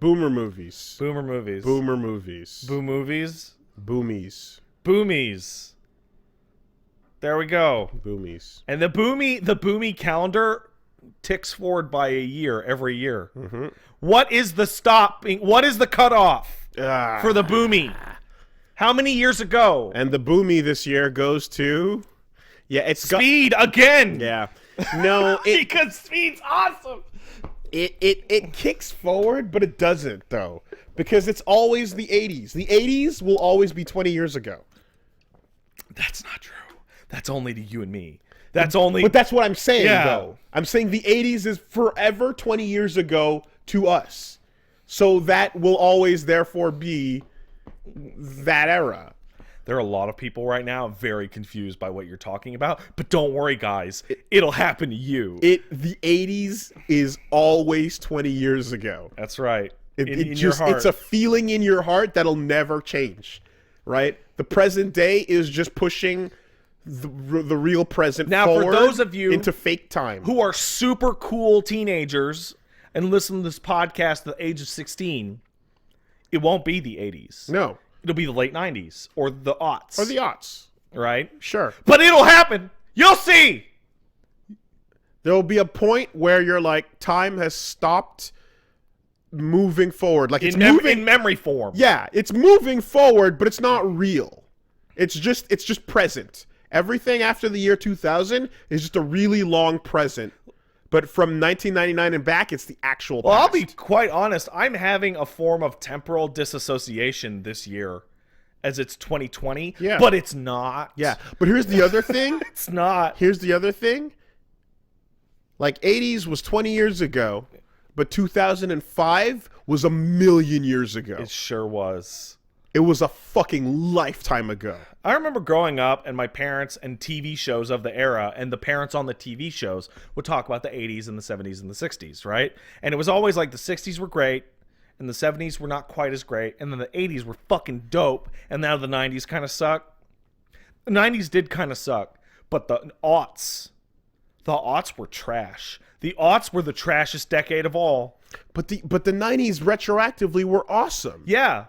Boomer movies. Boomer movies. Boomer movies. Boo movies. Boomies. Boomies. There we go. Boomies. And the boomy calendar ticks forward by a year every year. Mm-hmm. What is the stopping? What is the cutoff for the boomy? How many years ago? And the boomy this year goes to... Yeah, it's... Speed again! Yeah. No, because Speed's awesome! It kicks forward, but it doesn't, though. Because it's always the 80s. The 80s will always be 20 years ago. That's not true. That's only to you and me. That's only... But that's what I'm saying, though. I'm saying the 80s is forever 20 years ago to us. So that will always, therefore, be that era. There are a lot of people right now very confused by what you're talking about. But don't worry, guys. It'll happen to you. The 80s is always 20 years ago. That's right. In your heart. It's a feeling in your heart that'll never change, right? The present day is just pushing the real present forward for those of you into fake time. Who are super cool teenagers and listen to this podcast at the age of 16, it won't be the 80s. No. It'll be the late 90s or the aughts. Or the aughts. Right? Sure. But it'll happen. You'll see. There'll be a point where you're like, time has stopped moving forward. Like it's moving in memory form. Yeah, it's moving forward, but it's not real. It's just present. Everything after the year 2000 is just a really long present. But from 1999 and back, it's the actual past. Well, I'll be quite honest. I'm having a form of temporal disassociation this year as it's 2020. Yeah. But it's not. Yeah. But here's the other thing. It's not. Here's the other thing. Like 80s was 20 years ago, but 2005 was a million years ago. It sure was. It was a fucking lifetime ago. I remember growing up and my parents and TV shows of the era and the parents on the TV shows would talk about the 80s and the 70s and the 60s, right? And it was always like the 60s were great and the 70s were not quite as great and then the 80s were fucking dope and now the 90s kind of suck. The 90s did kind of suck, but the aughts were trash. The aughts were the trashest decade of all. But the 90s retroactively were awesome. Yeah.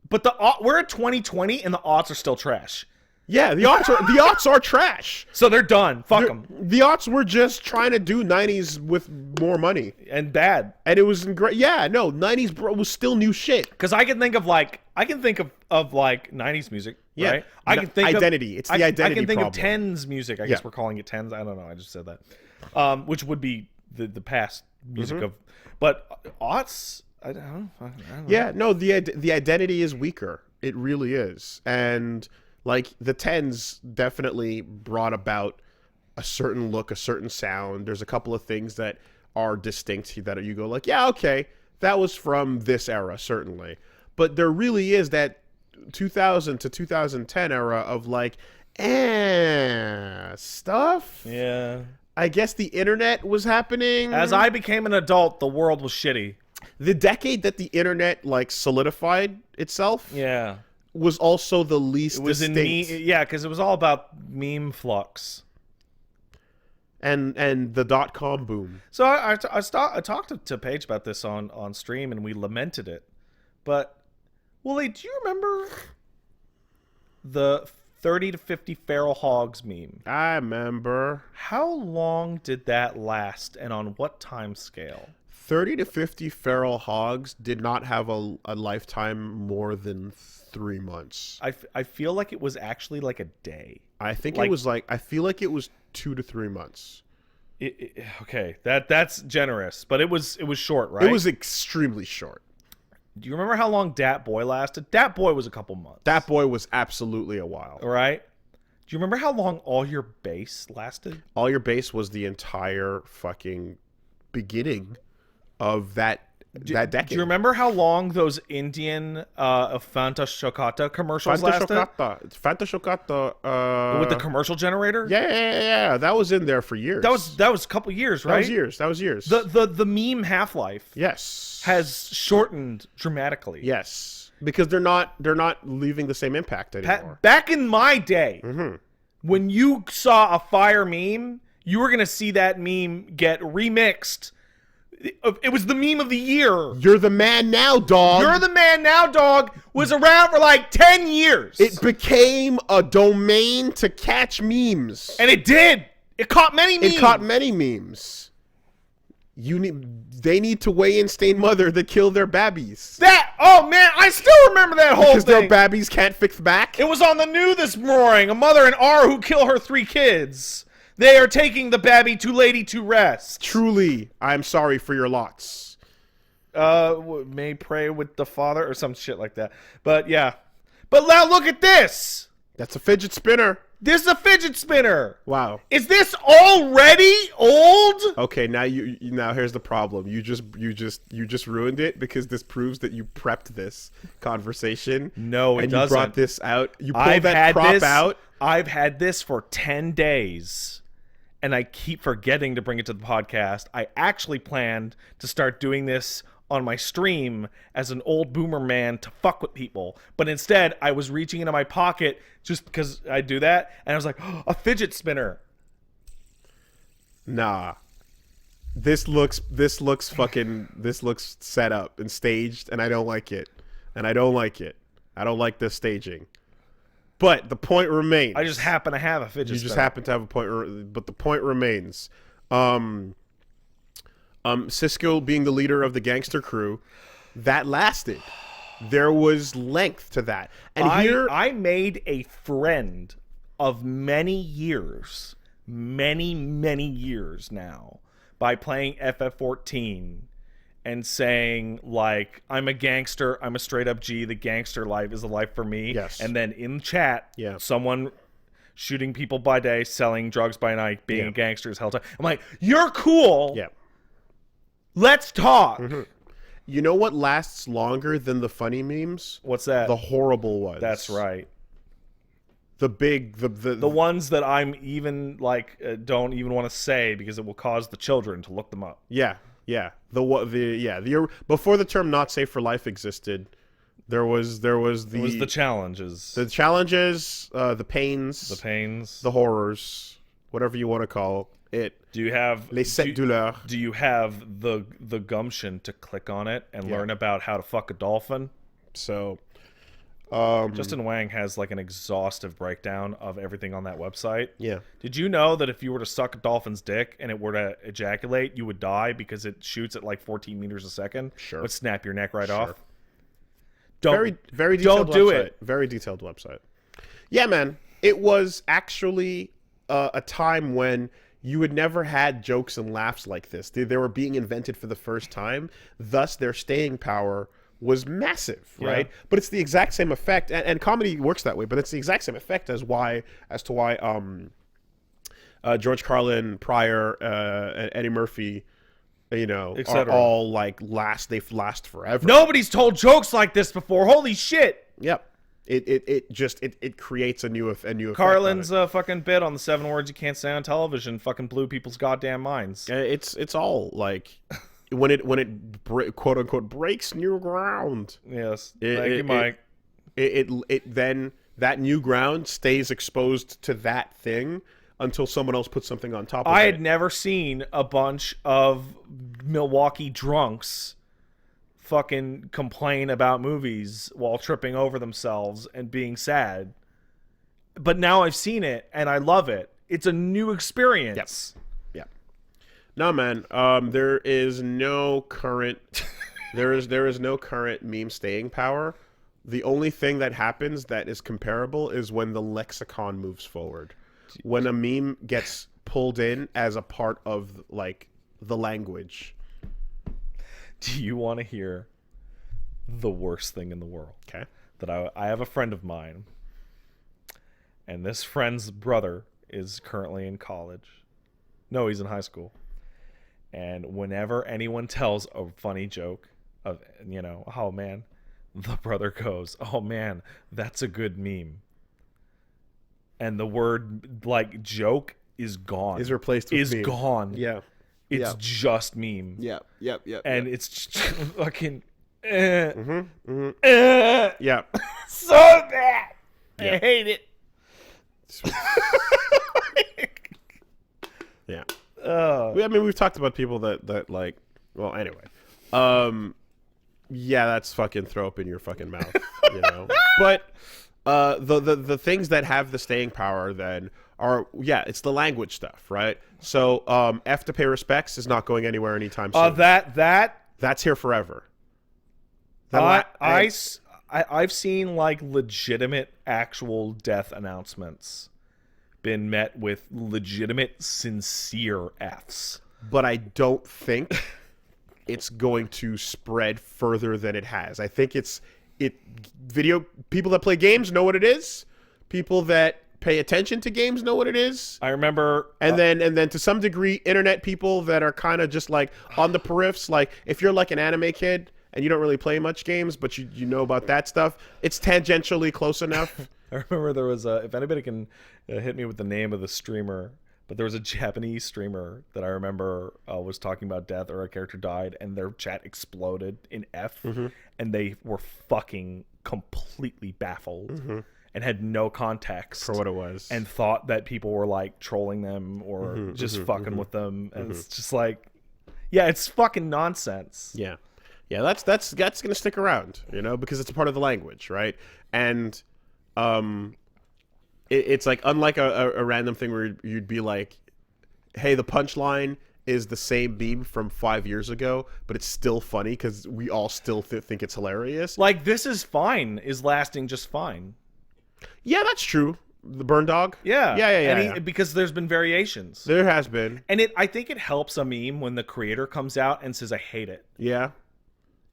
But we're at 2020 and the aughts are still trash. Yeah, the aughts are trash. So they're done. Fuck them. The aughts were just trying to do 90s with more money and bad. And it was great. Yeah, no, 90s was still new shit. Because I can think of 90s music. Yeah, right? I can think identity. It's the identity. I can think problem. of tens music. I guess we're calling it tens. I don't know. I just said that. Which would be the past music of. But aughts. I don't know. Yeah, no, the identity is weaker. It really is. And like the tens definitely brought about a certain look, a certain sound. There's a couple of things that are distinct that you go like, yeah, okay, that was from this era, certainly. But there really is that 2000 to 2010 era of like, stuff. Yeah. I guess the internet was happening. As I became an adult, the world was shitty. The decade that the internet like solidified itself, was also the least distinct. Because it was all about meme flux, and the .com boom. So I talked to Paige about this on stream, and we lamented it. But Woolie, do you remember the 30 to 50 feral hogs meme? I remember. How long did that last, and on what time scale? 30 to 50 feral hogs did not have a lifetime more than 3 months. I feel like it was actually like a day. I think it was like, I feel like it was 2 to 3 months. Okay, that's generous, but it was short, right? It was extremely short. Do you remember how long Dat Boy lasted? Dat Boy was a couple months. Dat Boy was absolutely a while. All right. Do you remember how long All Your Bass lasted? All Your Bass was the entire fucking beginning of that decade. Do you remember how long those Indian Fanta Chocata commercials lasted? Fanta Chocata. With the commercial generator? Yeah. That was in there for years. That was a couple years, right? That was years. The meme half-life has shortened dramatically. Yes. Because they're not leaving the same impact anymore. Back in my day, when you saw a fire meme, you were going to see that meme get remixed It was the meme of the year. You're the man now, dog. You're the man now, dog, was around for like 10 years. It became a domain to catch memes. And it did. It caught many memes. It caught many memes. They need to weigh in stain mother that killed their babbies. Oh man, I still remember that whole Because thing. their babbies can't fix back. It was on the news this morning. A mother in R who kill her 3 kids. They are taking the babby to lady to rest. Truly, I'm sorry for your lots. May pray with the father or some shit like that. But yeah. But now look at this. That's a fidget spinner. This is a fidget spinner. Wow. Is this already old? Okay, now here's the problem. You just ruined it because this proves that you prepped this conversation. No, it and doesn't. You brought this out. You pulled that prop out. I've had this for 10 days. And I keep forgetting to bring it to the podcast. I actually planned to start doing this on my stream as an old boomer man to fuck with people. But instead, I was reaching into my pocket just because I do that. And I was like, oh, a fidget spinner. Nah. This looks set up and staged, and I don't like it. I don't like this staging. But the point remains. I just happen to have a fidget spinner. You just happen to have a point, but the point remains. Cisco being the leader of the gangster crew, that lasted. There was length to that. And I made a friend of many years now by playing FF14 and saying, like, I'm a gangster, I'm a straight up G, the gangster life is the life for me. Yes. And then in chat, someone shooting people by day, selling drugs by night, being a gangster is hell time. I'm like, you're cool. Yeah. Let's talk. Mm-hmm. You know what lasts longer than the funny memes? What's that? The horrible ones. That's right. The ones that I'm even like don't even want to say because it will cause the children to look them up. Yeah. Before the term "not safe for life" existed, there was the challenges, the pains, the horrors, whatever you want to call it. Do you have les sept douleurs? Do you have the gumption to click on it and learn about how to fuck a dolphin? So, Justin Wang has like an exhaustive breakdown of everything on that website. Yeah. Did you know that if you were to suck a dolphin's dick and it were to ejaculate, you would die because it shoots at like 14 meters a second? Sure. It would snap your neck right Sure. off. Don't very detailed don't do website. it. Very detailed website. Yeah, man. It was actually a time when you had never had jokes and laughs like this. They were being invented for the first time. Thus, their staying power was massive, right? But it's the exact same effect, and comedy works that way. But it's the exact same effect as to why George Carlin, Pryor, and Eddie Murphy, are all like they've last forever. Nobody's told jokes like this before. Holy shit! Yep. It creates a new effect. Carlin's fucking bit on the 7 words you can't say on television fucking blew people's goddamn minds. It's all like when it quote unquote breaks new ground. Yes. Thank you, Mike. It then that new ground stays exposed to that thing until someone else puts something on top of it. I had never seen a bunch of Milwaukee drunks fucking complain about movies while tripping over themselves and being sad. But now I've seen it and I love it. It's a new experience. Yep. No, man. There is no current there is no current meme staying power. The only thing that happens that is comparable is when the lexicon moves forward. When a meme gets pulled in as a part of like the language. Do you want to hear the worst thing in the world? Okay. That I have a friend of mine, and this friend's brother is currently in college. No, he's in high school. And whenever anyone tells a funny joke of, oh man, the brother goes, oh man, that's a good meme. And the word like joke is gone. Is replaced with meme. Gone. Yeah. It's just meme. Yep. And it's just fucking yeah. so bad. Yeah. I hate it. Yeah. I mean, we've talked about people that like Well, anyway. Yeah, that's fucking throw up in your fucking mouth, you know. But the things that have the staying power then are, yeah, it's the language stuff, right? So F to pay respects is not going anywhere anytime soon. That's here forever. I've seen like legitimate actual death announcements been met with legitimate sincere Fs. But I don't think it's going to spread further than it has. I think video people that play games know what it is. People that pay attention to games know what it is. I remember, and then to some degree, internet people that are kind of just like on the periffs. Like if you're like an anime kid and you don't really play much games, but you know about that stuff, it's tangentially close enough. I remember there was if anybody can hit me with the name of the streamer, but there was a Japanese streamer that I remember was talking about death, or a character died and their chat exploded in F, and they were fucking completely baffled and had no context for what it was, and thought that people were like trolling them or just fucking with them, and it's just like, yeah, it's fucking nonsense. Yeah, that's gonna stick around, you know, because it's a part of the language, right? And it's like, unlike a random thing where you'd be like, hey, the punchline is the same meme from 5 years ago, but it's still funny because we all still think it's hilarious. Like, this is fine is lasting just fine. Yeah, that's true. The burn dog. Yeah. Because there's been variations. There has been. And I think it helps a meme when the creator comes out and says, I hate it. Yeah.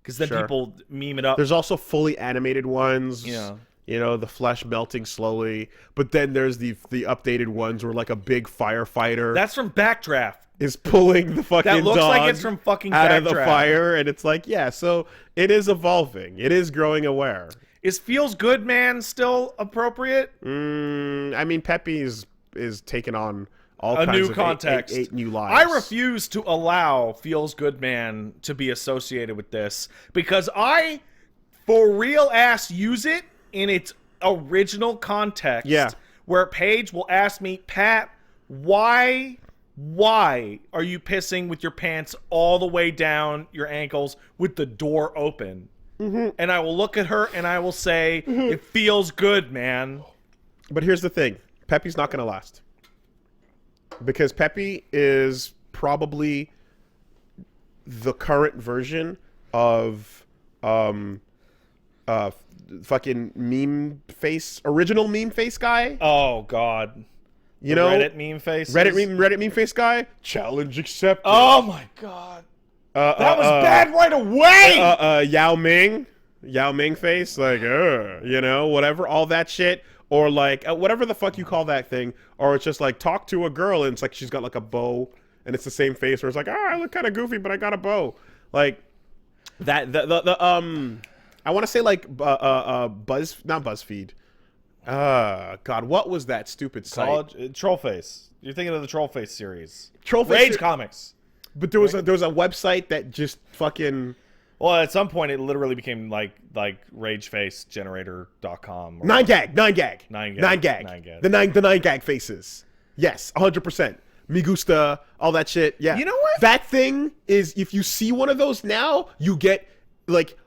Because then people meme it up. There's also fully animated ones. Yeah. You know, the flesh melting slowly. But then there's the updated ones where like a big firefighter. That's from Backdraft. Is pulling the fucking that looks dog like it's from fucking out Backdraft. Of the fire. And it's like, yeah, so it is evolving. It is growing aware. Is Feels Good Man still appropriate? I mean, Peppy is taking on all a kinds new of context. Eight new lives. I refuse to allow Feels Good Man to be associated with this because I, for real ass, use it in its original context. Yeah. Where Paige will ask me, Pat, why are you pissing with your pants all the way down your ankles with the door open? And I will look at her and I will say, it feels good, man. But here's the thing. Peppy's not going to last. Because Peppy is probably the current version of fucking original meme face guy. Oh, God. You know? Reddit meme face? Reddit meme face guy? Challenge accepted. Oh, my God. That was bad right away. Yao Ming face, like, you know, whatever, all that shit, or like whatever the fuck you call that thing, or it's just like talk to a girl and it's like she's got like a bow and it's the same face, or it's like, I look kind of goofy but I got a bow, like that. I want to say like not BuzzFeed. God, what was that stupid site? Trollface. You're thinking of the Trollface series. Rage Comics. But there was a website that just fucking. Well, at some point it literally became like ragefacegenerator.com. 9gag. The 9gag faces. Yes, 100%. Me gusta, all that shit. Yeah. You know what? That thing is, if you see one of those now, you get like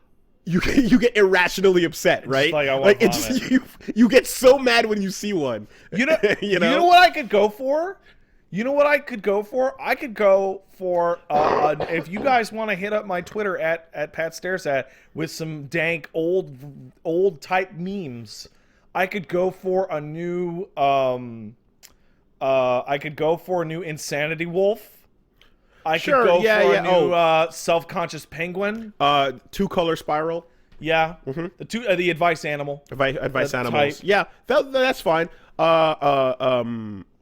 you get irrationally upset, right? It's like you get so mad when you see one. You know what I could go for? I could go for if you guys want to hit up my Twitter at Pat Stares At with some dank old type memes. I could go for a new Insanity Wolf. I could go for a new self-conscious penguin. 2-color spiral. Yeah. The advice animal. Advice animals. Type. Yeah, that's fine.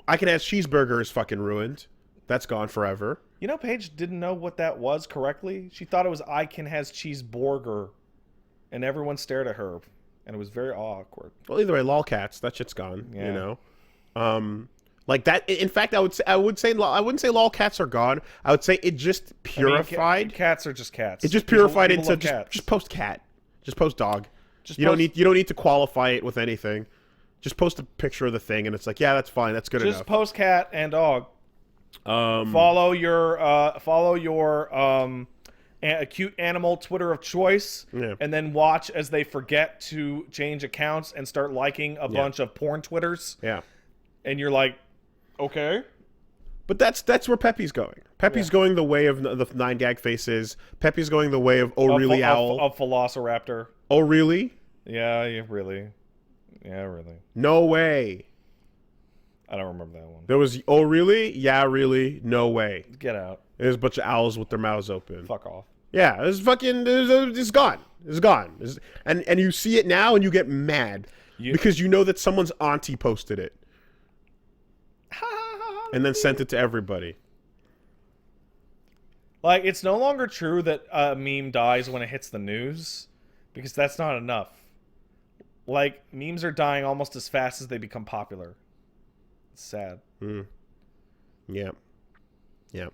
I Can Have Cheeseburger is fucking ruined. That's gone forever. You know, Paige didn't know what that was correctly. She thought it was I Can Has Cheeseburger, and everyone stared at her, and it was very awkward. Well, either way, lolcats, that shit's gone. Yeah. You know, like that. In fact, I wouldn't say lolcats are gone. I would say it just purified. Cats are just cats. It just purified people into just post cat, just post dog. You don't need to qualify it with anything. Just post a picture of the thing, and it's like, yeah, that's fine. That's good enough. Just post cat and dog. Follow your a cute animal Twitter of choice, Yeah. and then watch as they forget to change accounts and start liking a bunch of porn Twitters. Yeah. And you're like, okay. But that's where Pepe's going. Pepe's going the way of the 9gag faces. Pepe's going the way of Oh Really Owl. A Velociraptor. Oh Really? Yeah, really. Yeah, really. No way. I don't remember that one. There was Oh Really? Yeah, really? No way. Get out. There's a bunch of owls with their mouths open. Fuck off. Yeah, it's fucking. It's gone. It's gone. And you see it now and you get mad because you know that someone's auntie posted it and then sent it to everybody. Like, it's no longer true that a meme dies when it hits the news, because that's not enough. Like, memes are dying almost as fast as they become popular. It's sad. Yeah. Yeah.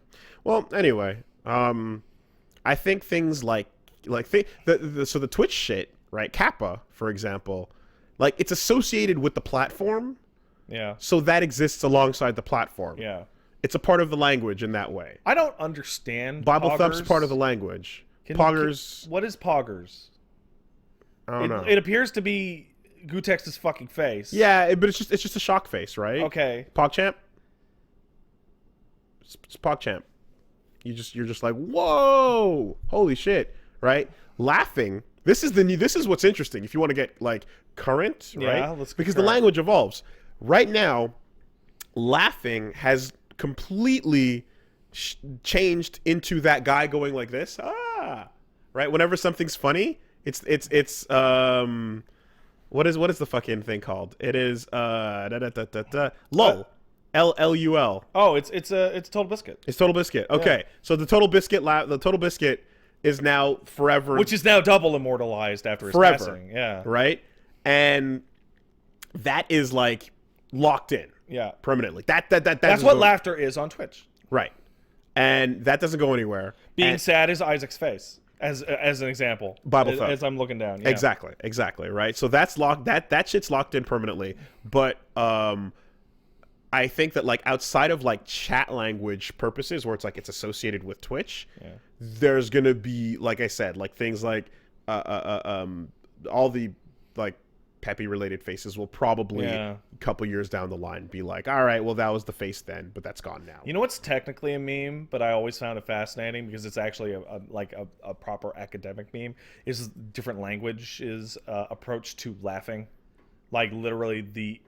Well, anyway, I think things so the Twitch shit, right? Kappa, for example, like it's associated with the platform. Yeah. So that exists alongside the platform. Yeah. It's a part of the language in that way. I don't understand Bible poggers. thump's part of the language. Poggers. What is poggers? I don't know. It appears to be Gutex's fucking face. Yeah, but it's just a shock face, right? Okay. PogChamp. It's PogChamp. You're just like, whoa, holy shit, right? Laughing. This is what's interesting. If you want to get like current, right? Yeah, let's get because current. the language evolves. Right now, laughing has completely changed into that guy going like this. Right. Whenever something's funny, it's what is the fucking thing called? It is lull. LLUL. Oh, it's Total Biscuit. It's Total Biscuit. Okay. Yeah. So the Total Biscuit is now forever, which is now double immortalized after his passing. Yeah. Right? And that is like locked in. Yeah. Permanently. That's what laughter is on Twitch. Right. And that doesn't go anywhere. Being sad is Isaac's face. As an example, Bible thumb. As I'm looking down, yeah. exactly, right. So that's locked. That shit's locked in permanently. But I think that like outside of like chat language purposes, where it's like it's associated with Twitch, there's gonna be, like I said, like things like all the like Pepe related faces will probably a couple years down the line be like, all right, well that was the face then, but that's gone now. You know what's technically a meme, but I always found it fascinating because it's actually a proper academic meme, is different languages approach to laughing. Like literally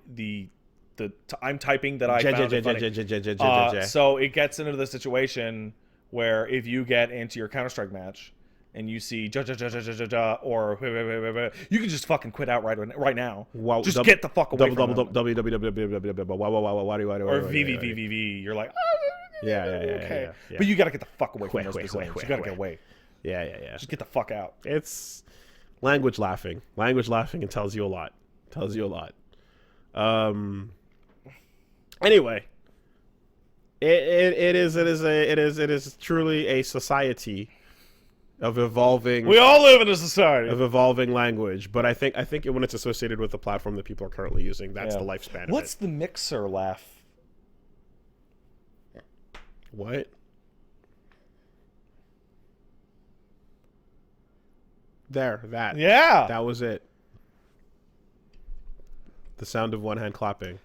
I'm typing that I found it funny. So it gets into the situation where if you get into your Counter-Strike match and you see or you can just fucking quit out right now. Wow, just get the fuck away from them. Or VVVVV. You're like, yeah. Okay. But you gotta get the fuck away from those positions. You gotta get away. Yeah. Just get the fuck out. It's language laughing. Language laughing. It tells you a lot. Anyway, it is truly a society of evolving. We all live in a society of evolving language, but I think when it's associated with the platform that people are currently using, that's the lifespan. What's the mixer laugh? What? That. Yeah. That was it. The sound of one hand clapping.